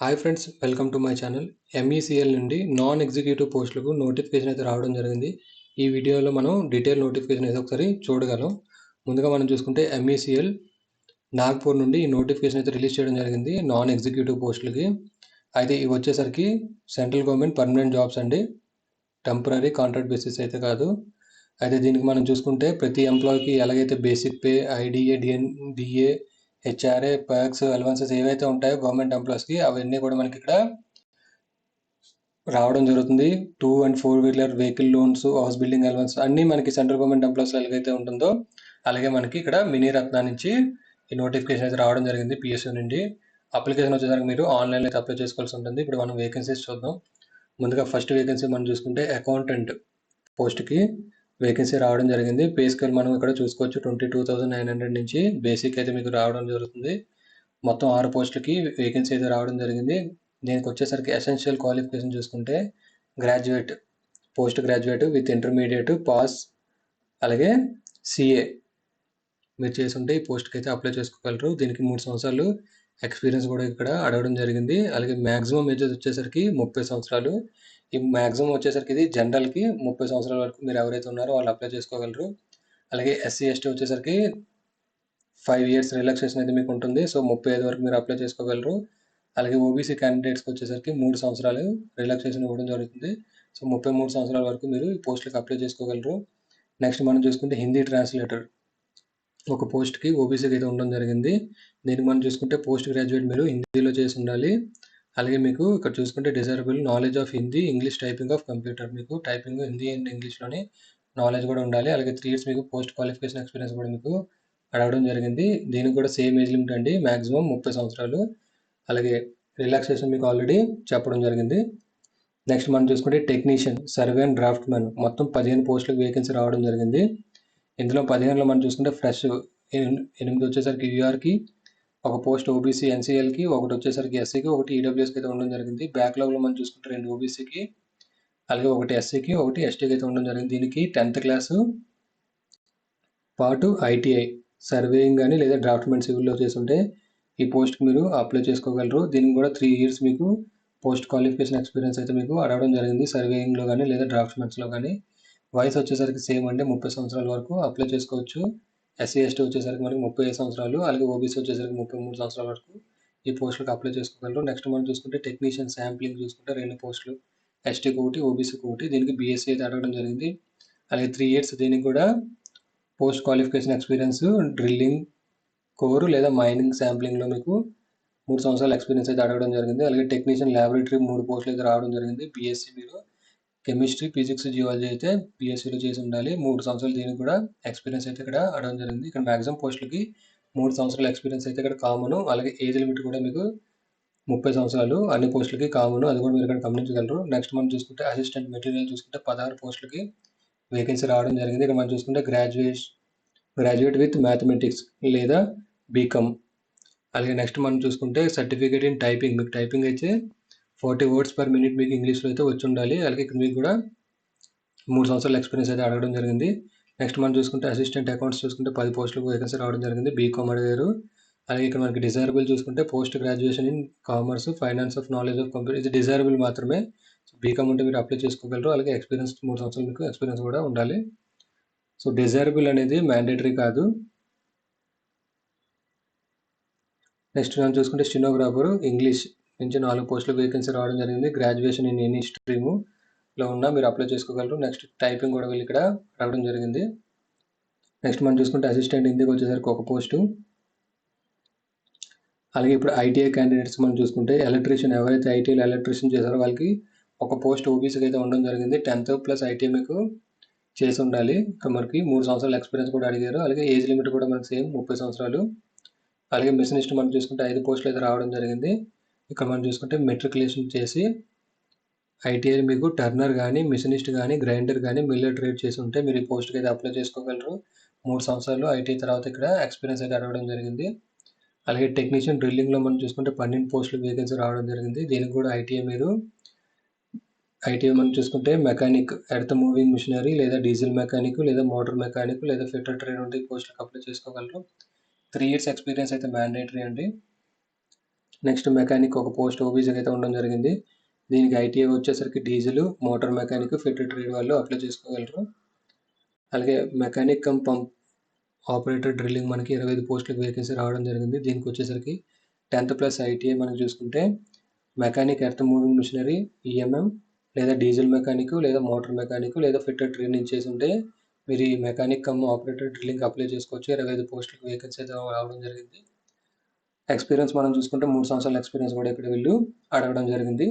Hi friends, welcome to my channel. MECL నుండి non executive పోస్టులకు notification అయితే రావడం జరిగింది. ఈ వీడియోలో మనం డీటెయిల్ నోటిఫికేషన్ అయితే ఒకసారి చూడగలం. ముందుగా మనం చూసుకుంటే ఎంఈసీఎల్ నాగ్పూర్ నుండి ఈ నోటిఫికేషన్ అయితే రిలీజ్ చేయడం జరిగింది నాన్ ఎగ్జిక్యూటివ్ పోస్టులకి. అయితే ఇవి వచ్చేసరికి సెంట్రల్ గవర్నమెంట్ పర్మనెంట్ జాబ్స్ అండి, టెంపరీ కాంట్రాక్ట్ బేసిస్ అయితే కాదు. అయితే దీనికి మనం చూసుకుంటే ప్రతి ఎంప్లాయీకి ఎలాగైతే basic pay, IDA, DA, HRA, perks, allowances ఏవైతే ఉంటాయో గవర్నమెంట్ ఎంప్లాయీస్కి అవన్నీ కూడా మనకి ఇక్కడ రావడం జరుగుతుంది. 2 and 4 wheeler vehicle loans, house building allowance అన్నీ మనకి సెంట్రల్ గవర్నమెంట్ ఎంప్లాయీస్ ఎలాగైతే ఉంటుందో అలాగే మనకి ఇక్కడ మినీ రత్న నుంచి ఈ నోటిఫికేషన్ అయితే రావడం జరిగింది పిఎస్యూ నుండి. అప్లికేషన్ వచ్చేసరికి మీరు ఆన్లైన్లో అయితే అప్లై చేసుకోవాల్సి ఉంటుంది. ఇప్పుడు మనం వేకెన్సీస్ చూద్దాం. ముందుగా ఫస్ట్ వేకెన్సీ మనం చూసుకుంటే అకౌంటెంట్ పోస్ట్కి వేకెన్సీ రావడం జరిగింది. పే స్కేల్ మనం ఇక్కడ చూసుకోవచ్చు. 22,900 నుంచి బేసిక్ అయితే మీకు రావడం జరుగుతుంది. మొత్తం 6 పోస్టులకి వేకెన్సీ అయితే రావడం జరిగింది. దీనికి వచ్చేసరికి ఎసెన్షియల్ క్వాలిఫికేషన్ చూసుకుంటే graduate, post graduate with intermediate pass, అలాగే సిఏ మీరు చేసుంటే ఈ పోస్ట్కి అయితే అప్లై చేసుకోగలరు. దీనికి 3 సంవత్సరాలు ఎక్స్పీరియన్స్ కూడా ఇక్కడ అడగడం జరిగింది. అలాగే మ్యాక్సిమం ఏజ్ వచ్చేసరికి 30 సంవత్సరాలు. ఈ మ్యాక్సిమం వచ్చేసరికి ఇది జనరల్కి 30 సంవత్సరాల వరకు మీరు ఎవరైతే ఉన్నారో వాళ్ళు అప్లై చేసుకోగలరు. అలాగే ఎస్సీ ఎస్టీ వచ్చేసరికి 5 years రిలాక్సేషన్ అయితే మీకు ఉంటుంది. సో 35 వరకు మీరు అప్లై చేసుకోగలరు. అలాగే ఓబీసీ క్యాండిడేట్స్కి వచ్చేసరికి 3 సంవత్సరాలు రిలాక్సేషన్ ఇవ్వడం జరుగుతుంది. సో 33 సంవత్సరాల వరకు మీరు ఈ పోస్టులకు అప్లై చేసుకోగలరు. నెక్స్ట్ మనం చూసుకుంటే హిందీ ట్రాన్స్లేటర్ ఒక పోస్ట్కి ఓబీసీకి అయితే ఉండడం జరిగింది. దీనికి మనం చూసుకుంటే పోస్ట్ గ్రాడ్యుయేట్ మీరు హిందీలో చేసి ఉండాలి. అలాగే మీకు ఇక్కడ చూసుకుంటే desirable knowledge of Hindi, English, typing of computer, మీకు టైపింగ్ హిందీ అండ్ ఇంగ్లీష్లోని నాలెడ్జ్ కూడా ఉండాలి. అలాగే 3 years మీకు పోస్ట్ క్వాలిఫికేషన్ ఎక్స్పీరియన్స్ కూడా మీకు అడగడం జరిగింది. దీనికి కూడా సేమ్ ఏజ్ లిమిట్ అండి, మ్యాక్సిమం 30 సంవత్సరాలు. అలాగే రిలాక్సేషన్ మీకు ఆల్రెడీ చెప్పడం జరిగింది. నెక్స్ట్ మనం చూసుకుంటే technician, survey and draft man మొత్తం 15 పోస్టులకు వేకెన్సీ రావడం జరిగింది. ఇందులో 15లో మనం చూసుకుంటే ఫ్రెష్ 8 వచ్చేసరికి యూఆర్కి, ఒక పోస్ట్ ఓబీసీ ఎన్సీఎల్కి, ఒకటి వచ్చేసరికి ఎస్సీకి, ఒకటి ఈడబ్ల్యూఎస్కి అయితే ఉండడం జరిగింది. బ్యాక్లాగ్లో మనం చూసుకుంటే 2 ఓబీసీకి, అలాగే ఒకటి ఎస్సీకి, ఒకటి ఎస్టీకి అయితే ఉండడం జరిగింది. దీనికి 10th క్లాసు పాటు ఐటీఐ సర్వేయింగ్ కానీ లేదా డ్రాఫ్ట్మెన్ సివిల్లో చేస్తుంటే ఈ పోస్ట్కి మీరు అప్లై చేసుకోగలరు. దీనికి కూడా 3 years మీకు పోస్ట్ క్వాలిఫికేషన్ ఎక్స్పీరియన్స్ అయితే మీకు అడగడం జరిగింది, సర్వేయింగ్లో కానీ లేదా డ్రాఫ్ట్మెన్స్లో కానీ. వయసు వచ్చేసరికి సేమ్ అంటే 30 సంవత్సరాల వరకు అప్లై చేసుకోవచ్చు. ఎస్సీ ఎస్టీ వచ్చేసరికి మనకి 35 సంవత్సరాలు, అలాగే ఓబీసీ వచ్చేసరికి 33 సంవత్సరాల వరకు ఈ పోస్టులకు అప్లై చేసుకోగలరు. నెక్స్ట్ మనం చూసుకుంటే టెక్నీషియన్ శాంప్లింగ్ చూసుకుంటే 2 పోస్టులు, ఎస్టీకి ఒకటి, ఓబీసీకి ఒకటి. దీనికి బీఎస్సీ అయితే అడగడం జరిగింది. అలాగే 3 years దీనికి కూడా post qualification experience drilling, core లేదా మైనింగ్ శాంప్లింగ్లో మీకు 3 సంవత్సరాల ఎక్స్పీరియన్స్ అయితే అడగడం జరిగింది. అలాగే టెక్నీషియన్ ల్యాబొరేటరీ 3 పోస్టులు అయితే రావడం జరిగింది. బీఎస్సీ మీరు కెమిస్ట్రీ, ఫిజిక్స్, జియాలజీ అయితే బీఎస్సీలో చేసి ఉండాలి. 3 సంవత్సరాలు దీనికి కూడా ఎక్స్పీరియన్స్ అయితే ఇక్కడ అడగడం జరిగింది. ఇక్కడ మ్యాక్సిమం పోస్టులకి 3 సంవత్సరాల ఎక్స్పీరియన్స్ అయితే ఇక్కడ కామన్. అలాగే ఏజ్ లిమిట్ కూడా మీకు 30 సంవత్సరాలు అన్ని పోస్టులకి కామన్, అది కూడా మీరు ఇక్కడ గమనించగలరు. నెక్స్ట్ మనం చూసుకుంటే అసిస్టెంట్ మెటీరియల్ చూసుకుంటే 16 పోస్టులకి వేకెన్సీ రావడం జరిగింది. ఇక్కడ మనం చూసుకుంటే గ్రాడ్యుయేట్ విత్ మ్యాథమెటిక్స్ లేదా బీకామ్. అలాగే నెక్స్ట్ మనం చూసుకుంటే సర్టిఫికేట్ ఇన్ టైపింగ్, మీకు టైపింగ్ అయితే 40 words per minute మీకు ఇంగ్లీష్లో అయితే వచ్చి ఉండాలి. అలాగే ఇక్కడ మీకు కూడా 3 సంవత్సరాల ఎక్స్పీరియన్స్ అయితే అడగడం జరిగింది. నెక్స్ట్ మనం చూసుకుంటే అసిస్టెంట్ అకౌంట్స్ చూసుకుంటే 10 పోస్టులకు వేకెన్సీ రావడం జరిగింది, బీకామ్ అడిగారు. అలాగే ఇక్కడ మనకి డిజైరబుల్ చూసుకుంటే post graduation in commerce, finance of knowledge of computer, ఇది డిజైరబుల్ మాత్రమే. సో బీకామ్ ఉంటే మీరు అప్లై చేసుకోగలరు. అలాగే ఎక్స్పీరియన్స్ 3 సంవత్సరాలు మీకు ఎక్స్పీరియన్స్ కూడా ఉండాలి. సో డిజైరబుల్ అనేది మ్యాండేటరీ కాదు. నెక్స్ట్ మనం చూసుకుంటే స్టెనోగ్రాఫర్ ఇంగ్లీష్ నుంచి 4 పోస్టులకు వేకెన్సీ రావడం జరిగింది. గ్రాడ్యుయేషన్ ఇన్ ఎనీ స్ట్రీములో ఉన్న మీరు అప్లై చేసుకోగలరు. నెక్స్ట్ టైపింగ్ కూడా వీళ్ళు ఇక్కడ రావడం జరిగింది. నెక్స్ట్ మనం చూసుకుంటే అసిస్టెంట్ హిందీకి వచ్చేసరికి ఒక పోస్టు. అలాగే ఇప్పుడు ఐటీఐ క్యాండిడేట్స్ మనం చూసుకుంటే ఎలక్ట్రీషియన్, ఎవరైతే ఐటీఐలో ఎలక్ట్రీషియన్ చేశారో వాళ్ళకి ఒక పోస్ట్ ఓబీసీకి అయితే ఉండడం జరిగింది. 10th ప్లస్ ఐటీఐ మీకు చేసి ఉండాలి. ఇక్కడ మనకి 3 సంవత్సరాల ఎక్స్పీరియన్స్ కూడా అడిగారు. అలాగే ఏజ్ లిమిట్ కూడా మనకి సేమ్ 30 సంవత్సరాలు. అలాగే మెషినిస్ట్ మనం చూసుకుంటే 5 పోస్టులు అయితే రావడం జరిగింది. ఇక్కడ మనం చూసుకుంటే మెట్రికులేషన్ చేసి ఐటీఐ మీకు టర్నర్ కానీ, మెషినిస్ట్ కానీ, గ్రైండర్ కానీ, మిల్లర్ ట్రేడ్ చేసి ఉంటే మీరు ఈ పోస్ట్కి అయితే అప్లై చేసుకోగలరు. 3 సంవత్సరాలు ఐటీఐ తర్వాత ఇక్కడ ఎక్స్పీరియన్స్ అయితే అడగడం జరిగింది. అలాగే టెక్నీషియన్ డ్రిల్లింగ్లో మనం చూసుకుంటే 12 పోస్టులు వేకెన్సీ రావడం జరిగింది. దీనికి కూడా ఐటీఐ మనం చూసుకుంటే మెకానిక్, ఎర్త్ మూవింగ్ మిషనరీ లేదా డీజిల్ మెకానిక్ లేదా మోటార్ మెకానిక్ లేదా ఫిట్టర్ ట్రేడ్ ఉంటే ఈ పోస్టులకు అప్లై చేసుకోగలరు. 3 years ఎక్స్పీరియన్స్ అయితే మ్యాండేటరీ అండి. నెక్స్ట్ మెకానిక్ ఒక పోస్ట్ ఓబీసీకి అయితే ఉండడం జరిగింది. దీనికి ఐటీఐ వచ్చేసరికి diesel, motor mechanic, fit trade వాళ్ళు అప్లై చేసుకోగలరు. అలాగే mechanic cum pump operator drilling మనకి 25 పోస్టులకు వేకెన్సీ రావడం జరిగింది. దీనికి వచ్చేసరికి 10th ప్లస్ ఐటీఐ మనం చూసుకుంటే mechanic earth moving machinery, EMM లేదా డీజిల్ మెకానిక్ లేదా మోటార్ మెకానిక్ లేదా ఫిట్టర్ ట్రైనింగ్ చేసి ఉంటే మీరు ఈ mechanic come operator drilling apply చేసుకోవచ్చు. 25 పోస్టులకు వేకెన్సీ అయితే రావడం జరిగింది. ఎక్స్పీరియన్స్ మనం చూసుకుంటే 3 సంవత్సరాల ఎక్స్పీరియన్స్ కూడా ఇక్కడ వీళ్ళు అడగడం జరిగింది.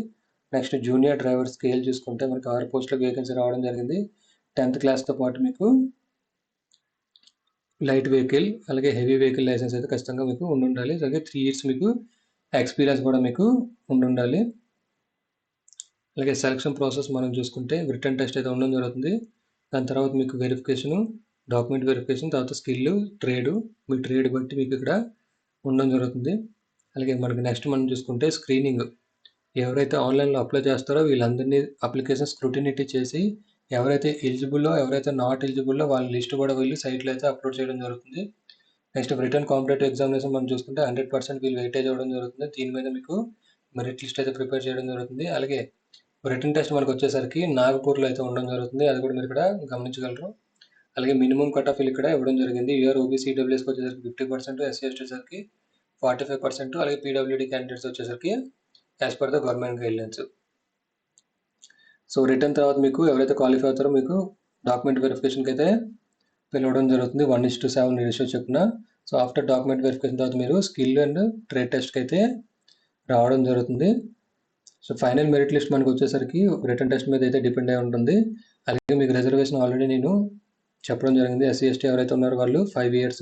నెక్స్ట్ జూనియర్ డ్రైవర్ స్కేల్ చూసుకుంటే మనకి 6 పోస్టులకు వేకెన్సీ రావడం జరిగింది. 10th క్లాస్తో పాటు మీకు లైట్ వెహికల్ అలాగే హెవీ వెహికల్ లైసెన్స్ అయితే ఖచ్చితంగా మీకు ఉండాలి. అలాగే 3 years మీకు ఎక్స్పీరియన్స్ కూడా మీకు ఉండాలి. అలాగే సెలక్షన్ ప్రాసెస్ మనం చూసుకుంటే రిటర్న్ టెస్ట్ అయితే ఉండడం జరుగుతుంది. దాని తర్వాత మీకు వెరిఫికేషను, డాక్యుమెంట్ వెరిఫికేషన్, తర్వాత స్కిల్, ట్రేడ్, మీ ట్రేడ్ బట్టి మీకు ఇక్కడ ఉండడం జరుగుతుంది. అలాగే మనకి నెక్స్ట్ మనం చూసుకుంటే స్క్రీనింగ్. ఎవరైతే ఆన్లైన్లో అప్లై చేస్తారో వీళ్ళందరినీ అప్లికేషన్ స్క్రూటినిటీ చేసి ఎవరైతే ఎలిజిబుల్లో ఎవరైతే నాట్ ఎలిజిబుల్లో వాళ్ళ లిస్ట్ కూడా వెళ్ళి సైట్లో అయితే అప్లోడ్ చేయడం జరుగుతుంది. నెక్స్ట్ రిటర్న్ కాంపిటేటివ్ ఎగ్జామినేషన్ మనం చూసుకుంటే 100% వీళ్ళు వెయిటేజ్ అవ్వడం జరుగుతుంది. దీని మీద మీకు మెరిట్ లిస్ట్ అయితే ప్రిపేర్ చేయడం జరుగుతుంది. అలాగే రిటర్న్ టెస్ట్ మనకు వచ్చేసరికి నాగపూర్లో అయితే ఉండడం జరుగుతుంది. అది కూడా మీరు ఇక్కడ గమనించగలరు. అలాగే మినిమం కట్ ఆఫ్ ఇక్కడ ఇవ్వడం జరిగింది. యూఆర్ ఓబీసీ డబ్ల్యూఎస్కి వచ్చేసరికి 50%, ఎస్సీ ఎస్టీ వచ్చేసరికి 45%, అలాగే పీడబ్ల్యూడీ క్యాండిడేట్స్ వచ్చేసరికి as per the government guidelines. So return తర్వాత మీకు ఎవరైతే క్వాలిఫై అవుతారో మీకు డాక్యుమెంట్ వెరిఫికేషన్కి అయితే పిలవడం జరుగుతుంది 1:7 రేషియో చొప్పున. సో ఆఫ్టర్ డాక్యుమెంట్ వెరిఫికేషన్ తర్వాత మీరు స్కిల్ అండ్ ట్రేడ్ టెస్ట్కి అయితే రావడం జరుగుతుంది. సో ఫైనల్ మెరిట్ లిస్ట్ మనకు వచ్చేసరికి రిటర్న్ టెస్ట్ మీద అయితే డిపెండ్ అయి ఉంటుంది. అలాగే మీకు రిజర్వేషన్ ఆల్రెడీ నేను చెప్పడం జరిగింది. ఎస్సీ ఎస్టీ ఎవరైతే ఉన్నారో వాళ్ళు 5 years.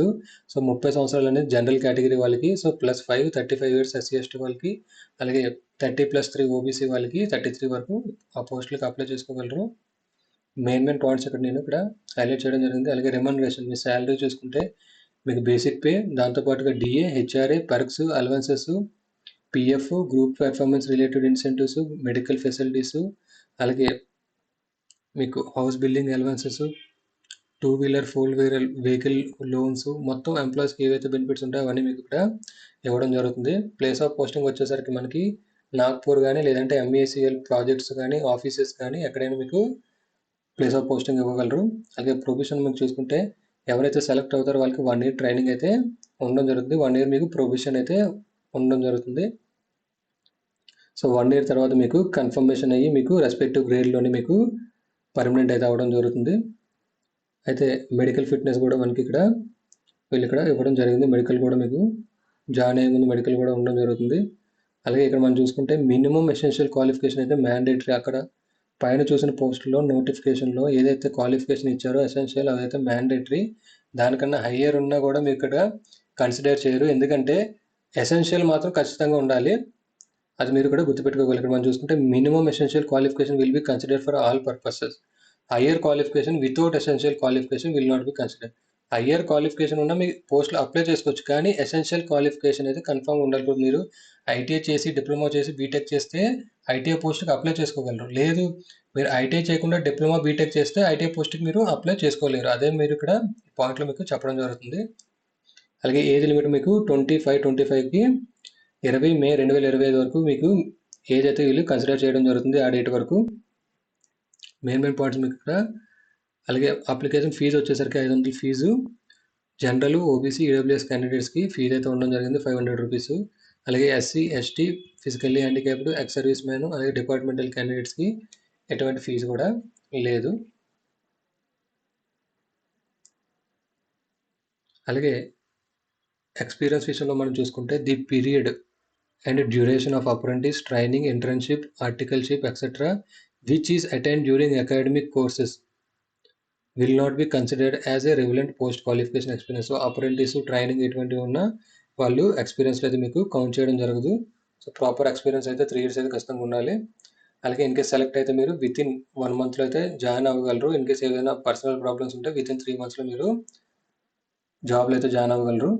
సో 30 సంవత్సరాలు అనేది జనరల్ కేటగిరీ వాళ్ళకి. సో +5 35 years ఎస్సీ ఎస్టీ వాళ్ళకి. అలాగే 30+3 ఓబీసీ వాళ్ళకి 33 వరకు ఆ పోస్టులకు అప్లై చేసుకోగలరు. మెయిన్ పాయింట్స్ నేను ఇక్కడ హైలైట్ చేయడం జరిగింది. అలాగే రెమ్యునరేషన్, మీ శాలరీ చూసుకుంటే మీకు బేసిక్ పే, దాంతోపాటుగా DA, HRA, perks, allowances, PF, group performance related incentives, medical facilities, అలాగే మీకు house building allowances, 2-wheeler 4-wheeler vehicle loans, మొత్తం ఎంప్లాయీస్కి ఏవైతే బెనిఫిట్స్ ఉంటాయో అవన్నీ మీకు ఇక్కడ ఇవ్వడం జరుగుతుంది. ప్లేస్ ఆఫ్ పోస్టింగ్ వచ్చేసరికి మనకి నాగ్పూర్ కానీ లేదంటే ఎంఈఏసీఎల్ ప్రాజెక్ట్స్ కానీ ఆఫీసెస్ కానీ ఎక్కడైనా మీకు ప్లేస్ ఆఫ్ పోస్టింగ్ ఇవ్వగలరు. అలాగే ప్రొవిషన్ మీకు చూసుకుంటే ఎవరైతే సెలెక్ట్ అవుతారో వాళ్ళకి 1 year ట్రైనింగ్ అయితే ఉండడం జరుగుతుంది. 1 year మీకు ప్రొవిషన్ అయితే ఉండడం జరుగుతుంది. సో 1 year తర్వాత మీకు కన్ఫర్మేషన్ అయ్యి మీకు రెస్పెక్టివ్ గ్రేడ్లోనే మీకు పర్మనెంట్ అయితే అవ్వడం జరుగుతుంది. అయితే మెడికల్ ఫిట్నెస్ కూడా మనకి ఇక్కడ వీళ్ళు ఇక్కడ ఇవ్వడం జరిగింది. మెడికల్ కూడా మీకు జాయిన్ అయ్యే ముందు మెడికల్ కూడా ఉండడం జరుగుతుంది. అలాగే ఇక్కడ మనం చూసుకుంటే మినిమం ఎసెన్షియల్ క్వాలిఫికేషన్ అయితే మ్యాండేటరీ. అక్కడ పైన చూసిన పోస్టులో నోటిఫికేషన్లో ఏదైతే క్వాలిఫికేషన్ ఇచ్చారో ఎసెన్షియల్ అదైతే మ్యాండేటరీ. దానికన్నా హయ్యర్ ఉన్నా కూడా మీకు ఇక్కడ కన్సిడర్ చేయరు. ఎందుకంటే ఎసెన్షియల్ మాత్రం ఖచ్చితంగా ఉండాలి. అది మీరు కూడా గుర్తుపెట్టుకోగలరు. ఇక్కడ మనం చూసుకుంటే minimum essential qualification will be consider for all purposes. Higher qualification without essential qualification will not be consider. Higher qualification ఉన్న మీ పోస్టులో అప్లై చేసుకోవచ్చు, కానీ ఎసెన్షియల్ క్వాలిఫికేషన్ అయితే కన్ఫర్మ్ ఉండాలి. ఇప్పుడు మీరు ఐటీఐ చేసి డిప్లొమా చేసి బీటెక్ చేస్తే ఐటీఐ పోస్ట్కి అప్లై చేసుకోగలరు. లేదు మీరు ఐటీఐ చేయకుండా డిప్లొమా బీటెక్ చేస్తే ఐటీఐ పోస్ట్కి మీరు అప్లై చేసుకోలేరు. అదే మీరు ఇక్కడ పాయింట్లో మీకు చెప్పడం జరుగుతుంది. అలాగే ఏజ్ లిమిట్ మీకు 25కి 20 May 2025 వరకు మీకు ఏజ్ అయితే వీళ్ళు కన్సిడర్ చేయడం జరుగుతుంది. ఆ డేట్ వరకు మెయిన్ పాయింట్స్ మీకు ఇక్కడ. అలాగే అప్లికేషన్ ఫీజు వచ్చేసరికి 500 ఫీజు. జనరల్, ఓబీసీ, ఈడబ్ల్యూఎస్ క్యాండిడేట్స్కి ఫీజు అయితే ఉండడం జరిగింది 500 రూపీస్. అలాగే SC ST physically handicapped ex service man అలాగే డిపార్ట్మెంటల్ క్యాండిడేట్స్కి ఎటువంటి ఫీజు కూడా లేదు. అలాగే ఎక్స్పీరియన్స్ విషయంలో మనం చూసుకుంటే the period and duration of apprentice training, internship, articleship etcetera which is attend during academic courses will not be considered as a regular post qualification experience. So apprentice training ఎటువంటివి ఉన్నా వాళ్ళు experience అయితే మీకు count చేయడం జరగదు. So proper experience అయితే 3 years అయితే ఖచ్చితంగా ఉండాలి. అలాగే ఇన్కేస్ సెలెక్ట్ అయితే మీరు వితిన్ 1 monthలో అయితే జాయిన్ అవ్వగలరు. ఇన్కేస్ ఏదైనా పర్సనల్ ప్రాబ్లమ్స్ ఉంటే వితిన్ 3 monthsలో మీరు జాబ్లో అయితే జాయిన్ అవ్వగలరు.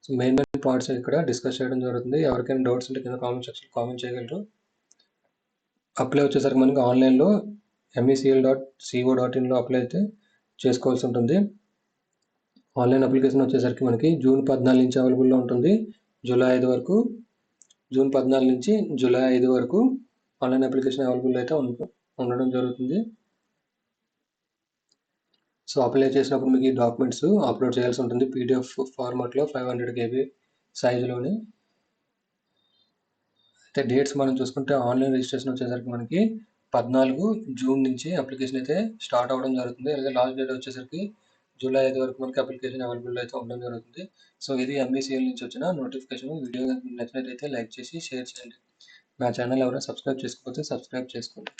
సో మెయిన్ పాయింట్స్ ఇక్కడ డిస్కస్ చేయడం జరుగుతుంది. ఎవరికైనా డౌట్స్ ఉంటే కింద కామెంట్ సెక్షన్ కామెంట్ చేయగలరు. అప్లై వచ్చేసరికి మనకి ఆన్లైన్లో mecl.co.inలో అప్లై అయితే చేసుకోవాల్సి ఉంటుంది. ఆన్లైన్ అప్లికేషన్ వచ్చేసరికి మనకి June 14 నుంచి అవైలబుల్లో ఉంటుంది. జూలై 5 వరకు, జూన్ 14 నుంచి జూలై 5 వరకు ఆన్లైన్ అప్లికేషన్ అవైలబుల్ అయితే ఉండడం జరుగుతుంది. సో అప్లై చేసినప్పుడు మీకు ఈ డాక్యుమెంట్స్ అప్లోడ్ చేయాల్సి ఉంటుంది పీడిఎఫ్ ఫార్మాట్లో 500 KB సైజులోని. అయితే డేట్స్ మనం చూసుకుంటే ఆన్లైన్ రిజిస్ట్రేషన్ వచ్చేసరికి మనకి 14 జూన్ నుంచి అప్లికేషన్ అయితే స్టార్ట్ అవ్వడం జరుగుతుంది. అలాగే లాస్ట్ డేట్ వచ్చేసరికి జూలై 5 వరకు మనకి అప్లికేషన్ అవైలబుల్ అయితే ఉండడం జరుగుతుంది. సో ఇది ఎంఈసీఎల్ నుంచి వచ్చిన నోటిఫికేషన్. వీడియో నచ్చినట్లయితే లైక్ చేసి షేర్ చేయండి. నా ఛానల్ ఎవరైనా సబ్స్క్రైబ్ చేసుకోకపోతే సబ్స్క్రైబ్ చేసుకోండి.